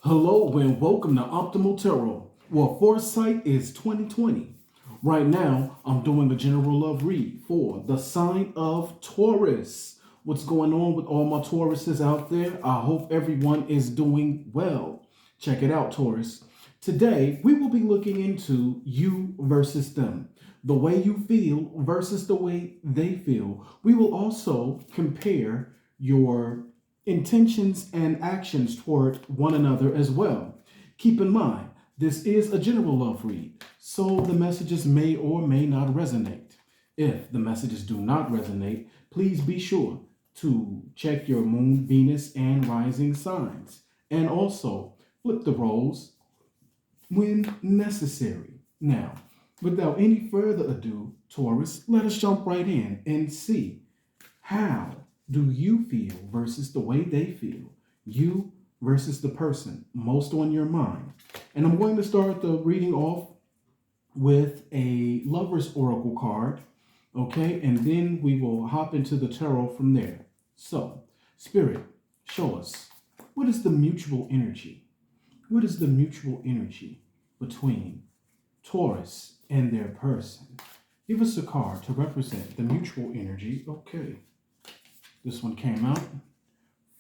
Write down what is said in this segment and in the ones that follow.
Hello and welcome to Optimal Tarot, where foresight is 2020. Right now, I'm doing a general love read for the sign of Taurus. What's going on with all my Tauruses out there? I hope everyone is doing well. Check it out, Taurus. Today, we will be looking into you versus them. The way you feel versus the way they feel. We will also compare your intentions and actions toward one another as well. Keep in mind, this is a general love read, so the messages may or may not resonate. If the messages do not resonate, please be sure to check your moon, Venus, and rising signs, and also flip the roles when necessary. Now, without any further ado, Taurus, let us jump right in and see how do you feel versus the way they feel. You versus the person most on your mind. And I'm going to start the reading off with a lover's oracle card. Okay, and then we will hop into the tarot from there. So, Spirit, show us, what is the mutual energy? What is the mutual energy between Taurus and their person? Give us a card to represent the mutual energy. Okay. This one came out.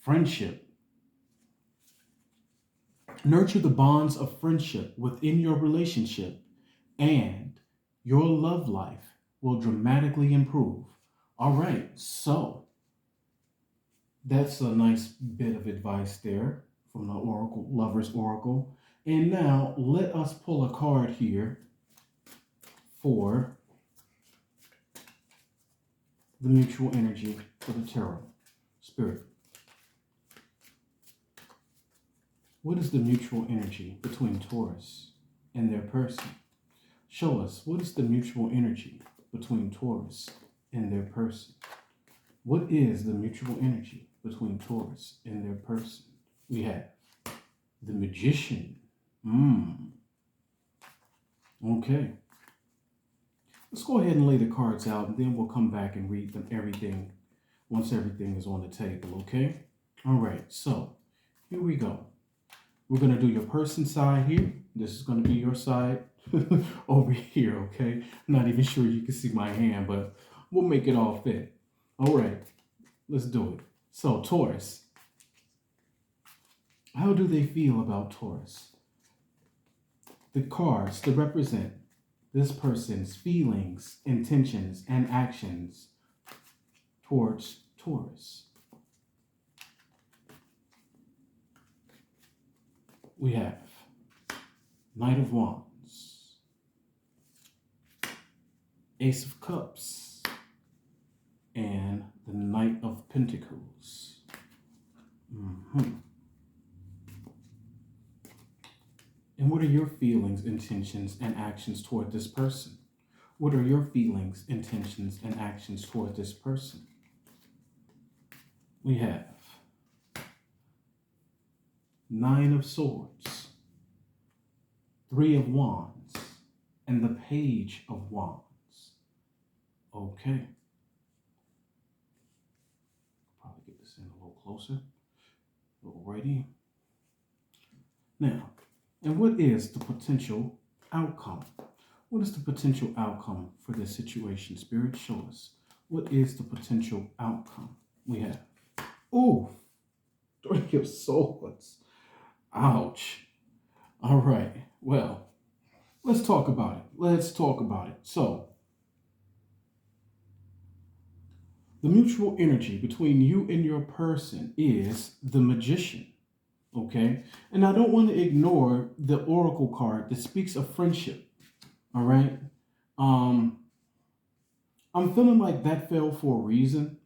Friendship. Nurture the bonds of friendship within your relationship, and your love life will dramatically improve. All right, so that's a nice bit of advice there from the Oracle, Lover's Oracle. And now let us pull a card here for the mutual energy for the tarot. Spirit, what is the mutual energy between Taurus and their person? Show us, what is the mutual energy between Taurus and their person? What is the mutual energy between Taurus and their person? We have the Magician. Okay. Let's go ahead and lay the cards out, and then we'll come back and read them everything once everything is on the table, okay? All right, so here we go. We're going to do your person side here. This is going to be your side over here, okay? I'm not even sure you can see my hand, but we'll make it all fit. All right, let's do it. So, Taurus, how do they feel about Taurus? The cards to represent this person's feelings, intentions, and actions towards Taurus. We have Knight of Wands, Ace of Cups, and the Knight of Pentacles. And what are your feelings, intentions, and actions toward this person? What are your feelings, intentions, and actions toward this person? We have Nine of Swords, Three of Wands, and the Page of Wands. Okay. Probably get this in a little closer. A little righty. Now, and what is the potential outcome? What is the potential outcome for this situation? Spirit, show us. What is the potential outcome? We have, Three of Swords. Ouch. All right. Well, let's talk about it. So, the mutual energy between you and your person is the Magician. Okay? And I don't want to ignore the Oracle card that speaks of friendship. All right? I'm feeling like that fell for a reason.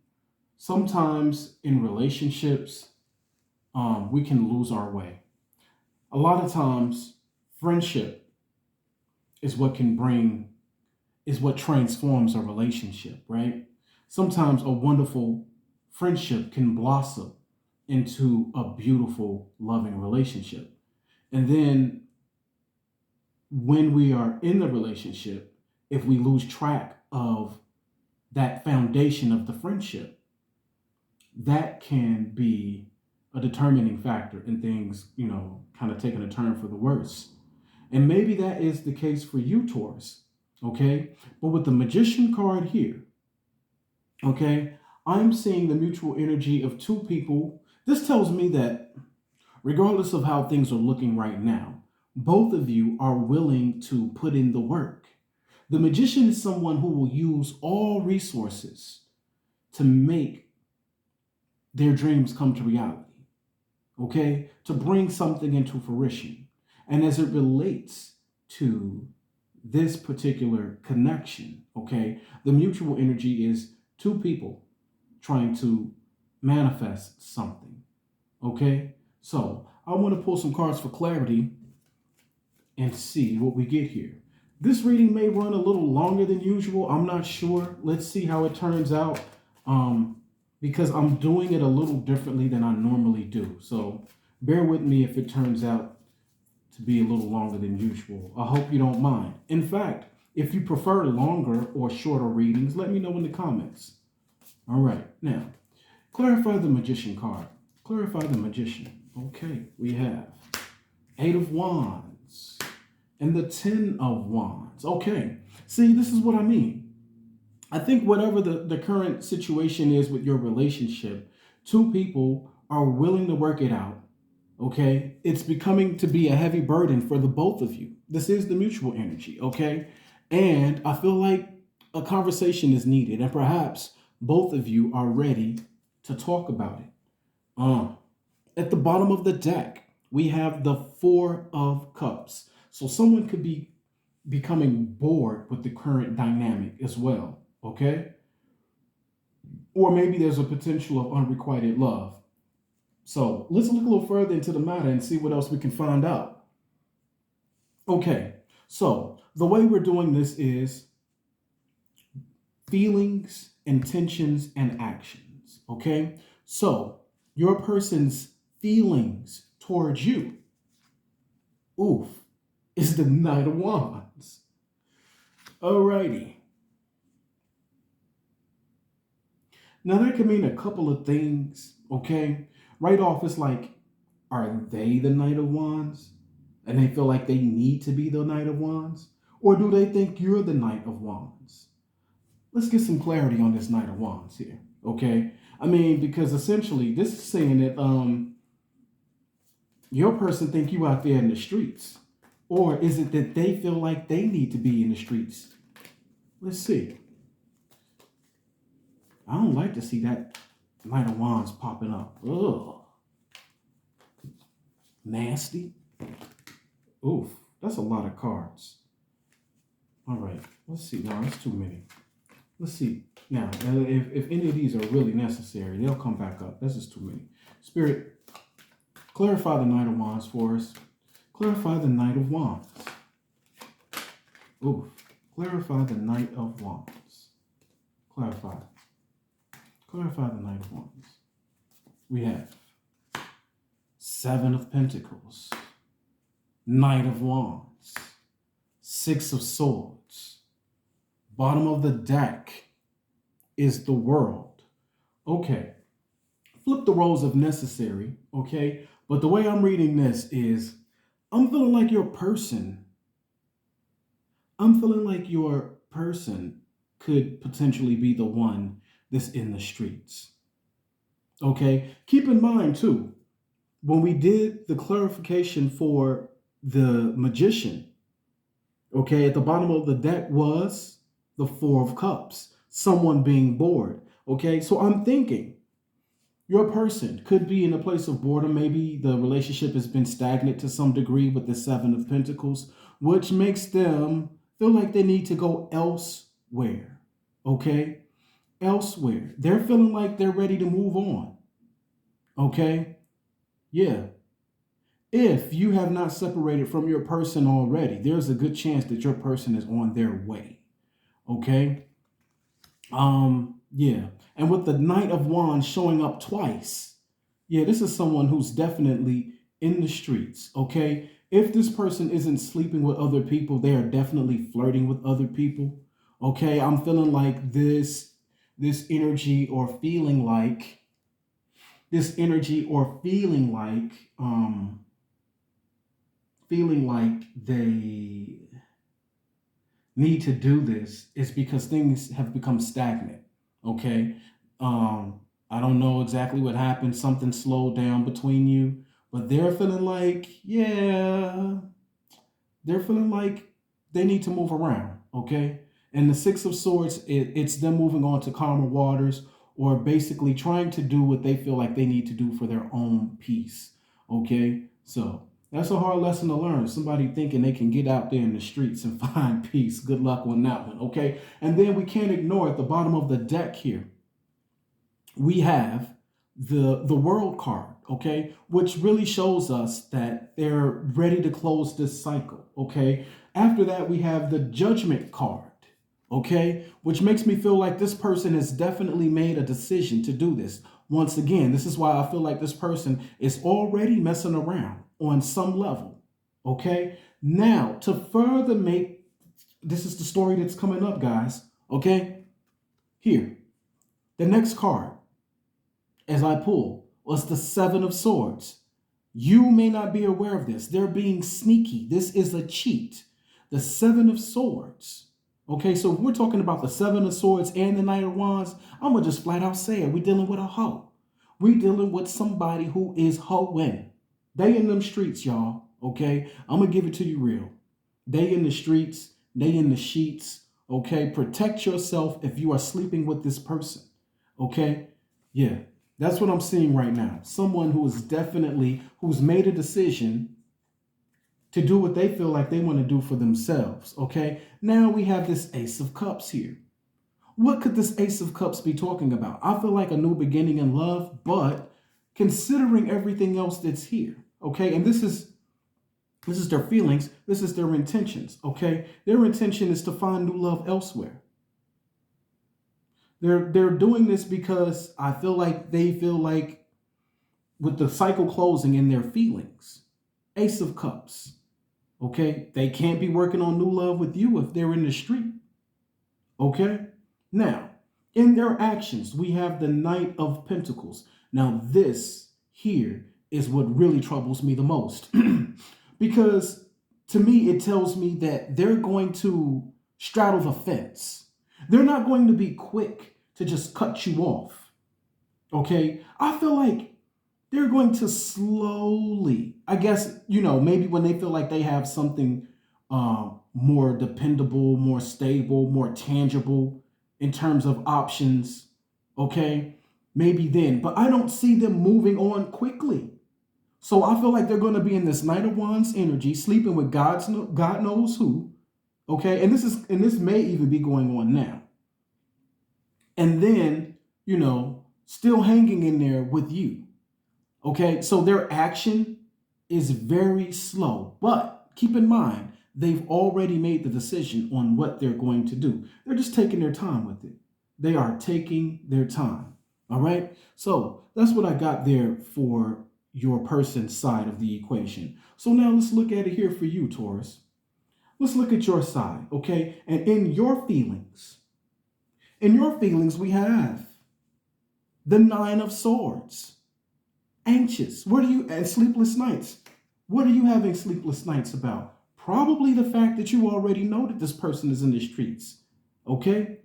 Sometimes in relationships, we can lose our way. A lot of times, friendship is what transforms a relationship, right? Sometimes a wonderful friendship can blossom into a beautiful, loving relationship. And then when we are in the relationship, if we lose track of that foundation of the friendship, that can be a determining factor in things, kind of taking a turn for the worse. And maybe that is the case for you, Taurus. Okay. But with the Magician card here, okay, I'm seeing the mutual energy of two people. This tells me that regardless of how things are looking right now, both of you are willing to put in the work. The Magician is someone who will use all resources to make their dreams come to reality, okay? To bring something into fruition. And as it relates to this particular connection, okay, the mutual energy is two people trying to manifest something, okay? So I want to pull some cards for clarity and see what we get here. This reading may run a little longer than usual. I'm not sure. Let's see how it turns out, because I'm doing it a little differently than I normally do. So bear with me if it turns out to be a little longer than usual. I hope you don't mind. In fact, if you prefer longer or shorter readings, let me know in the comments. All right, now, clarify the Magician card. Clarify the Magician. Okay, we have 8 of Wands and the 10 of Wands. Okay, see, this is what I mean. I think whatever the current situation is with your relationship, two people are willing to work it out. Okay, it's becoming to be a heavy burden for the both of you. This is the mutual energy. Okay, and I feel like a conversation is needed, and perhaps both of you are ready to talk about it. At the bottom of the deck, we have the 4 of Cups. So someone could be becoming bored with the current dynamic as well, okay? Or maybe there's a potential of unrequited love. So let's look a little further into the matter and see what else we can find out. Okay, so the way we're doing this is feelings, intentions, and actions, okay? So your person's feelings towards you, is the Knight of Wands. Alrighty. Now that can mean a couple of things, okay? Right off, it's like, are they the Knight of Wands? And they feel like they need to be the Knight of Wands? Or do they think you're the Knight of Wands? Let's get some clarity on this Knight of Wands here, okay? I mean, because essentially this is saying that your person think you out there in the streets. Or is it that they feel like they need to be in the streets? Let's see. I don't like to see that Knight of Wands popping up. Ugh. Nasty. Oof. That's a lot of cards. All right. Let's see. No, that's too many. Let's see. Now, if any of these are really necessary, they'll come back up. That's just too many. Spirit, clarify the Knight of Wands for us. Clarify the Knight of Wands. Oof. Clarify the Knight of Wands. Clarify. Clarify the Knight of Wands. We have 7 of Pentacles, Knight of Wands, 6 of Swords. Bottom of the deck is the World. Okay. Flip the roles if necessary, okay? But the way I'm reading this is, I'm feeling like your person could potentially be the one that's in the streets. Okay? Keep in mind, too, when we did the clarification for the Magician, okay, at the bottom of the deck was the 4 of Cups, someone being bored. Okay? So I'm thinking your person could be in a place of boredom. Maybe the relationship has been stagnant to some degree with the 7 of Pentacles, which makes them feel like they need to go elsewhere. Okay? Elsewhere. They're feeling like they're ready to move on. Okay? Yeah. If you have not separated from your person already, there's a good chance that your person is on their way. Okay? Yeah. And with the Knight of Wands showing up twice, yeah, this is someone who's definitely in the streets, okay? If this person isn't sleeping with other people, they are definitely flirting with other people, okay? I'm feeling like this energy or feeling like this energy or feeling like they need to do this is because things have become stagnant. Okay. I don't know exactly what happened. Something slowed down between you, but they're feeling like, yeah, they're feeling like they need to move around. Okay. And the Six of Swords, it's them moving on to calmer waters, or basically trying to do what they feel like they need to do for their own peace. Okay. So that's a hard lesson to learn. Somebody thinking they can get out there in the streets and find peace. Good luck on that one. Okay. And then we can't ignore at the bottom of the deck here, we have the world card, okay, which really shows us that they're ready to close this cycle. Okay. After that, we have the judgment card, okay, which makes me feel like this person has definitely made a decision to do this. Once again, this is why I feel like this person is already messing around on some level. Okay. Now, to further make this is the story that's coming up, guys. Okay. Here, the next card, as I pull, was the Seven of Swords. You may not be aware of this. They're being sneaky. This is a cheat. The Seven of Swords. Okay, so if we're talking about the Seven of Swords and the Knight of Wands, I'm going to just flat out say it. We're dealing with a hoe. We're dealing with somebody who is hoeing. They in them streets, y'all. Okay, I'm going to give it to you real. They in the streets. They in the sheets. Okay, protect yourself if you are sleeping with this person. Okay, yeah. That's what I'm seeing right now. Someone who's made a decision to do what they feel like they want to do for themselves. Okay. Now we have this Ace of Cups here. What could this Ace of Cups be talking about? I feel like a new beginning in love, but considering everything else that's here. Okay. And this is their feelings. This is their intentions. Okay. Their intention is to find new love elsewhere. They're doing this because I feel like they feel like with the cycle closing in their feelings. Ace of Cups. Okay? They can't be working on new love with you if they're in the street. Okay? Now, in their actions, we have the Knight of Pentacles. Now, this here is what really troubles me the most. Because to me, it tells me that they're going to straddle the fence. They're not going to be quick to just cut you off. Okay? I feel like they're going to slowly, I guess, maybe when they feel like they have something more dependable, more stable, more tangible in terms of options. Okay? Maybe then. But I don't see them moving on quickly. So I feel like they're going to be in this Knight of Wands energy, sleeping with God knows who. Okay, and this may even be going on now. And then, still hanging in there with you. Okay, so their action is very slow. But keep in mind, they've already made the decision on what they're going to do. They're just taking their time with it. They are taking their time. All right, so that's what I got there for your person's side of the equation. So now let's look at it here for you, Taurus. Let's look at your side, okay? And in your feelings, we have the Nine of Swords. Anxious. And sleepless nights. What are you having sleepless nights about? Probably the fact that you already know that this person is in the streets, okay?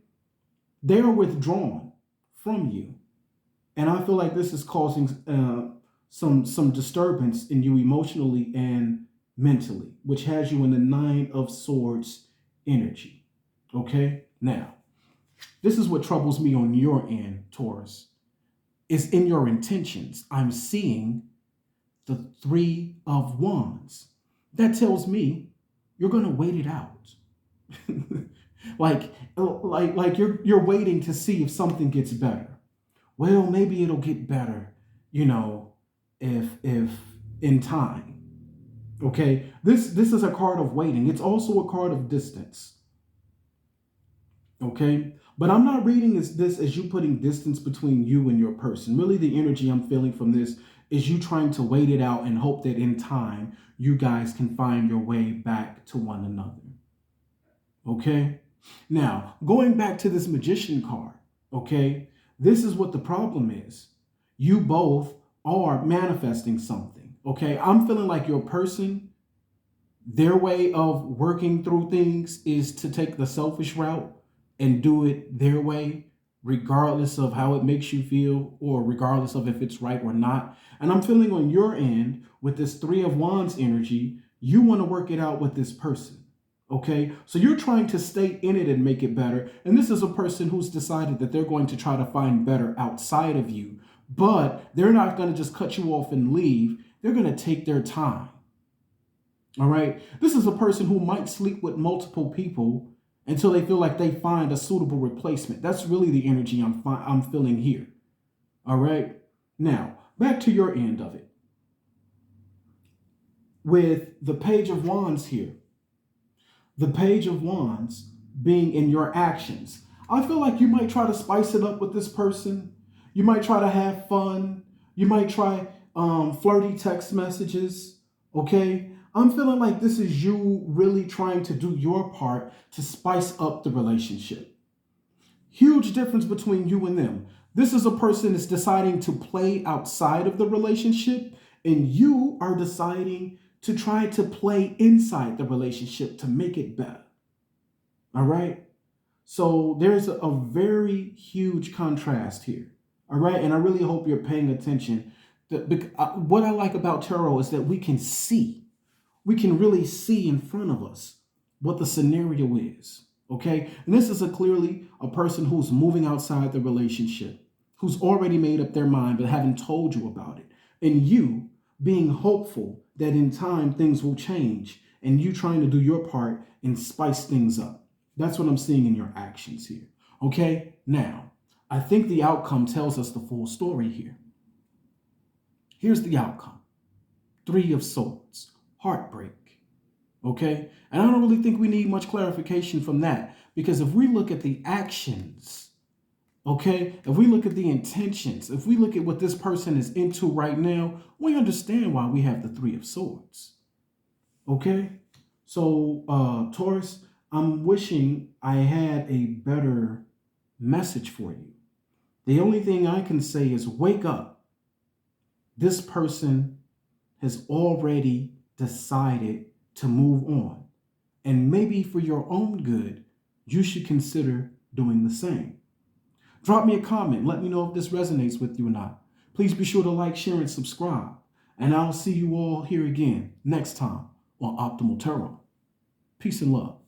They are withdrawn from you. And I feel like this is causing some disturbance in you emotionally and mentally, which has you in the Nine of Swords energy. Okay? Now, this is what troubles me on your end, Taurus. Is in your intentions. I'm seeing the Three of Wands. That tells me you're going to wait it out. like you're waiting to see if something gets better. Well, maybe it'll get better, if in time. Okay, this is a card of waiting. It's also a card of distance. Okay, but I'm not reading this as you putting distance between you and your person. Really, the energy I'm feeling from this is you trying to wait it out and hope that in time you guys can find your way back to one another. Okay, now going back to this Magician card. Okay, this is what the problem is. you both are manifesting something. Okay, I'm feeling like your person, their way of working through things is to take the selfish route and do it their way, regardless of how it makes you feel or regardless of if it's right or not. And I'm feeling on your end with this Three of Wands energy, you want to work it out with this person. Okay, so you're trying to stay in it and make it better. And this is a person who's decided that they're going to try to find better outside of you, but they're not going to just cut you off and leave. They're going to take their time. All right. This is a person who might sleep with multiple people until they feel like they find a suitable replacement. That's really the energy I'm feeling here. All right. Now, back to your end of it. With the Page of Wands here, the Page of Wands being in your actions, I feel like you might try to spice it up with this person. You might try to have fun. You might try flirty text messages. Okay. I'm feeling like this is you really trying to do your part to spice up the relationship. Huge difference between you and them. This is a person that's deciding to play outside of the relationship, and you are deciding to try to play inside the relationship to make it better. All right? So there's a very huge contrast here. All right? And I really hope you're paying attention. What I like about tarot is that we can see. We can really see in front of us what the scenario is, okay? And this is clearly a person who's moving outside the relationship, who's already made up their mind but haven't told you about it. And you being hopeful that in time things will change and you trying to do your part and spice things up. That's what I'm seeing in your actions here, okay? Now, I think the outcome tells us the full story here. Here's the outcome. Three of Swords. Heartbreak. Okay? And I don't really think we need much clarification from that, because if we look at the actions, okay, if we look at the intentions, if we look at what this person is into right now, we understand why we have the Three of Swords. Okay? So, Taurus, I'm wishing I had a better message for you. The only thing I can say is wake up. This person has already decided to move on. And maybe for your own good, you should consider doing the same. Drop me a comment. Let me know if this resonates with you or not. Please be sure to like, share, and subscribe. And I'll see you all here again next time on Optimal Tarot. Peace and love.